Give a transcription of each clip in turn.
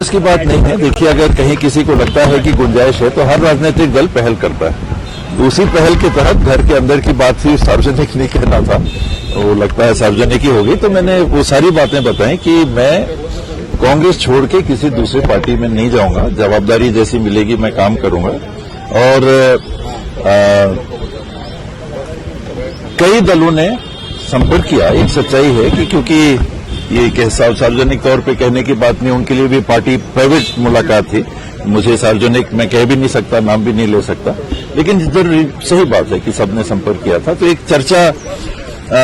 कांग्रेस की बात नहीं है। देखिए, अगर कहीं किसी को लगता है कि गुंजाइश है तो हर राजनीतिक दल पहल करता है। उसी पहल के तहत घर के अंदर की बात थी, सार्वजनिक नहीं कहना था, वो लगता है सार्वजनिक ही होगी, तो मैंने वो सारी बातें बताई कि मैं कांग्रेस छोड़ के किसी दूसरी पार्टी में नहीं जाऊंगा। जवाबदारी जैसी मिलेगी मैं काम करूंगा। और कई दलों ने संपर्क किया। एक सच्चाई है कि क्योंकि ये सार्वजनिक तौर पे कहने की बात नहीं, उनके लिए भी पार्टी प्राइवेट मुलाकात थी। मुझे सार्वजनिक मैं कह भी नहीं सकता, नाम भी नहीं ले सकता, लेकिन सही बात है कि सबने संपर्क किया था। तो एक चर्चा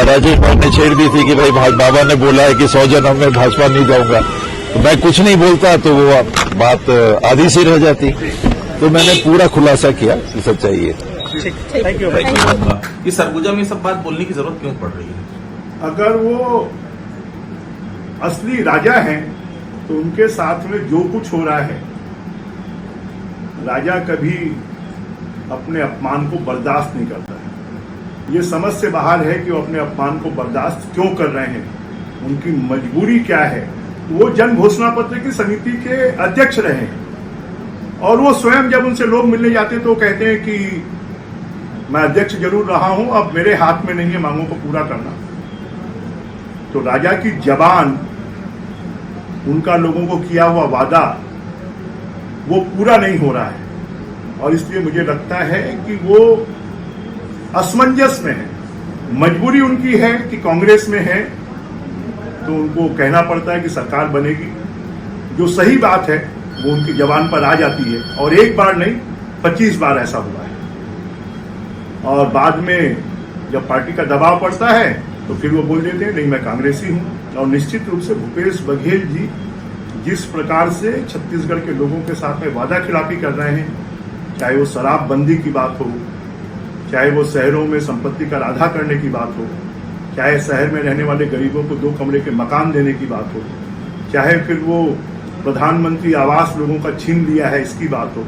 राजेश भाई ने छेड़ दी थी कि भाई बाबा ने बोला है कि 100 जन्म में भाजपा नहीं जाऊंगा, तो मैं कुछ नहीं बोलता तो वो बात आधी सी रह जाती। तो मैंने पूरा खुलासा किया कि सच्चाई है। Thank you. ये सरगुजा में सब बात बोलने की जरूरत क्यों पड़ रही है? अगर वो असली राजा हैं तो उनके साथ में जो कुछ हो रहा है, राजा कभी अपने अपमान को बर्दाश्त नहीं करता है। ये समझ से बाहर है कि वो अपने अपमान को बर्दाश्त क्यों कर रहे हैं, उनकी मजबूरी क्या है। वो जन घोषणा पत्र की समिति के अध्यक्ष रहे हैं और वो स्वयं जब उनसे लोग मिलने जाते तो कहते हैं कि मैं अध्यक्ष जरूर रहा हूं, अब मेरे हाथ में नहीं है मांगों को पूरा करना। तो राजा की जबान, उनका लोगों को किया हुआ वादा, वो पूरा नहीं हो रहा है और इसलिए मुझे लगता है कि वो असमंजस में है। मजबूरी उनकी है कि कांग्रेस में है तो उनको कहना पड़ता है कि सरकार बनेगी। जो सही बात है वो उनकी जबान पर आ जाती है और एक बार नहीं 25 बार ऐसा हुआ है। और बाद में जब पार्टी का दबाव पड़ता है तो फिर वो बोल देते हैं नहीं मैं कांग्रेसी हूं। और निश्चित रूप से भूपेश बघेल जी जिस प्रकार से छत्तीसगढ़ के लोगों के साथ में वादा खिलाफी कर रहे हैं, चाहे वो शराबबंदी की बात हो, चाहे वो शहरों में संपत्ति का राधा करने की बात हो, चाहे शहर में रहने वाले गरीबों को 2 कमरे के मकान देने की बात हो, चाहे फिर वो प्रधानमंत्री आवास लोगों का छीन लिया है इसकी बात हो,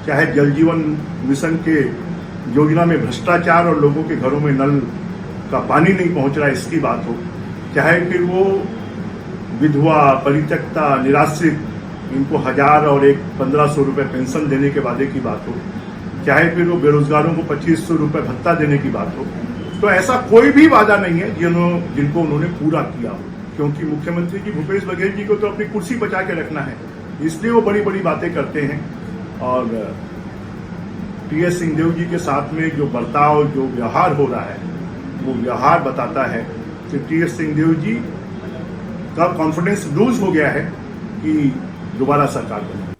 चाहे जल जीवन मिशन के योजना में भ्रष्टाचार और लोगों के घरों में नल का पानी नहीं पहुंच रहा है इसकी बात हो, चाहे फिर वो विधवा, परित्यक्ता, निराश्रित, इनको 1000 और 1500 रुपए पेंशन देने के वादे की बात हो, चाहे फिर वो बेरोजगारों को 2500 रुपए भत्ता देने की बात हो, तो ऐसा कोई भी वादा नहीं है जिनको उन्होंने पूरा किया हो। क्योंकि मुख्यमंत्री जी भूपेश बघेल जी को तो अपनी कुर्सी बचा के रखना है, इसलिए वो बड़ी बड़ी बातें करते हैं। और टीएस सिंहदेव जी के साथ में जो बर्ताव, जो व्यवहार हो रहा है, वो व्यवहार बताता है कि टीएस सिंहदेव जी का कॉन्फिडेंस लूज हो गया है कि दोबारा सरकार बने।